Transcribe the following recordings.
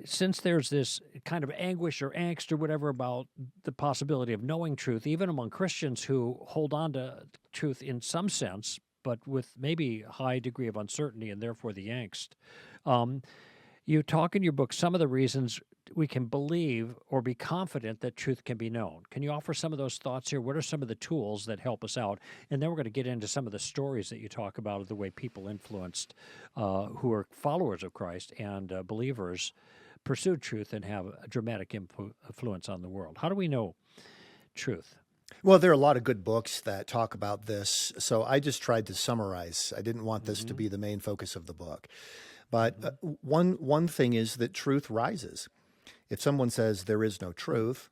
since there's this kind of anguish or angst or whatever about the possibility of knowing truth, even among Christians who hold on to truth in some sense, but with maybe a high degree of uncertainty and therefore the angst, um, you talk in your book some of the reasons we can believe or be confident that truth can be known. Can you offer some of those thoughts here? What are some of the tools that help us out? And then we're going to get into some of the stories that you talk about of the way people influenced who are followers of Christ and believers pursued truth and have a dramatic influence on the world. How do we know truth? Well, there are a lot of good books that talk about this, so I just tried to summarize. I didn't want this to be the main focus of the book. But one thing is that truth rises. If someone says there is no truth,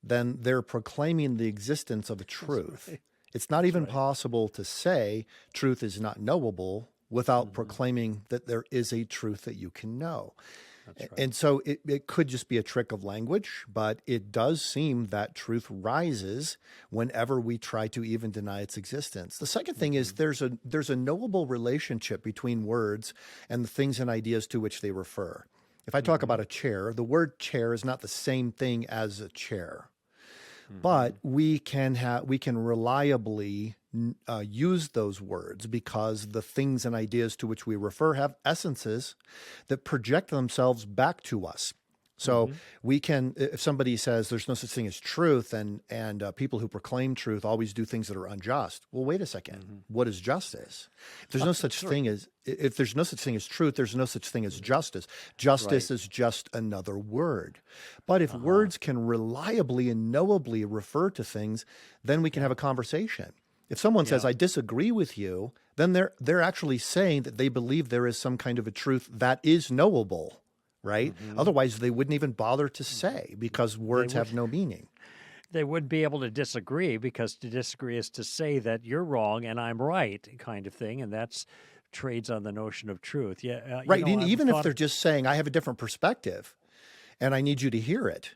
then they're proclaiming the existence of a truth. Right. It's not even possible to say truth is not knowable without proclaiming that there is a truth that you can know. That's right. And so it could just be a trick of language, but it does seem that truth rises whenever we try to even deny its existence. The second thing is there's a knowable relationship between words and the things and ideas to which they refer. If I talk about a chair, the word chair is not the same thing as a chair. But we can reliably use those words because the things and ideas to which we refer have essences that project themselves back to us. So we can, if somebody says there's no such thing as truth, and people who proclaim truth always do things that are unjust. Well, wait a second. What is justice? If there's no such thing as truth, there's no such thing as justice. Justice is just another word. But if words can reliably and knowably refer to things, then we can have a conversation. If someone says, I disagree with you, then they're actually saying that they believe there is some kind of a truth that is knowable, right? Otherwise, they wouldn't even bother to say because words have no meaning. They would be able to disagree because to disagree is to say that you're wrong and I'm right kind of thing. And that's trades on the notion of truth. Yeah, right. Even if they're just saying, I have a different perspective and I need you to hear it,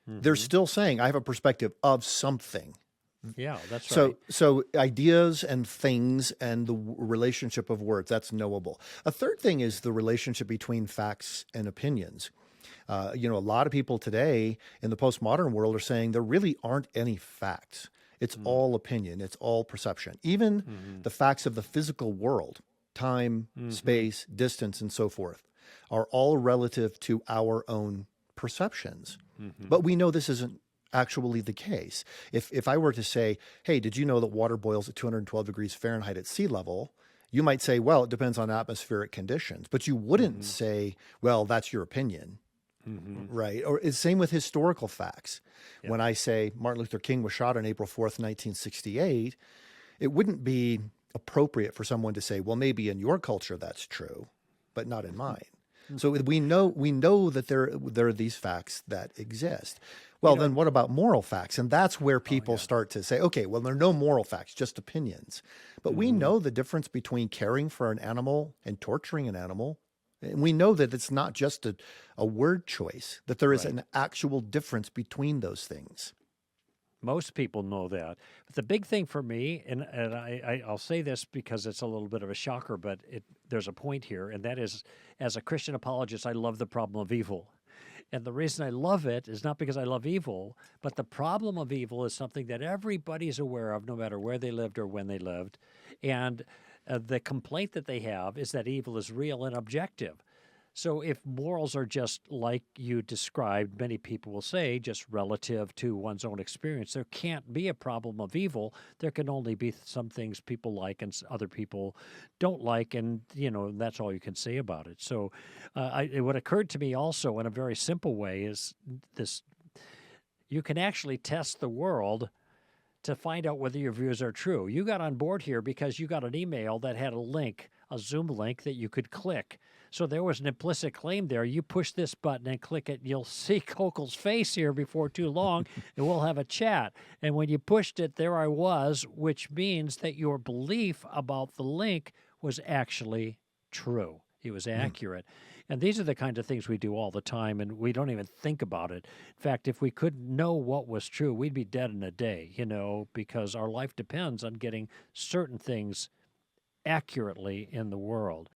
they're still saying, I have a perspective of something. Yeah, that's right. So ideas and things and the relationship of words, that's knowable. A third thing is the relationship between facts and opinions. A lot of people today in the postmodern world are saying there really aren't any facts. It's all opinion. It's all perception. Even the facts of the physical world, time, space, distance, and so forth, are all relative to our own perceptions. But we know this isn't actually the case. If I were to say, hey, did you know that water boils at 212 degrees Fahrenheit at sea level? You might say, well, it depends on atmospheric conditions. But you wouldn't say, well, that's your opinion. Right? Or it's same with historical facts. When I say Martin Luther King was shot on April 4th, 1968, it wouldn't be appropriate for someone to say, well, maybe in your culture that's true, but not in mine. So we know that there are these facts that exist. Well, then what about moral facts? And that's where people start to say, okay, well, there are no moral facts, just opinions. But we know the difference between caring for an animal and torturing an animal. And we know that it's not just a word choice, that there is an actual difference between those things. Most people know that. But the big thing for me, and I'll say this because it's a little bit of a shocker, but there's a point here, and that is, as a Christian apologist, I love the problem of evil. And the reason I love it is not because I love evil, but the problem of evil is something that everybody's aware of, no matter where they lived or when they lived. And the complaint that they have is that evil is real and objective. So if morals are just like you described, many people will say, just relative to one's own experience, there can't be a problem of evil. There can only be some things people like and other people don't like, and that's all you can say about it. So what occurred to me also in a very simple way is this: you can actually test the world to find out whether your views are true. You got on board here because you got an email that had a link, a Zoom link that you could click. So there was an implicit claim there. You push this button and click it, you'll see Kokel's face here before too long, and we'll have a chat. And when you pushed it, there I was, which means that your belief about the link was actually true. It was accurate. And these are the kind of things we do all the time, and we don't even think about it. In fact, if we could know what was true, we'd be dead in a day, because our life depends on getting certain things accurately in the world.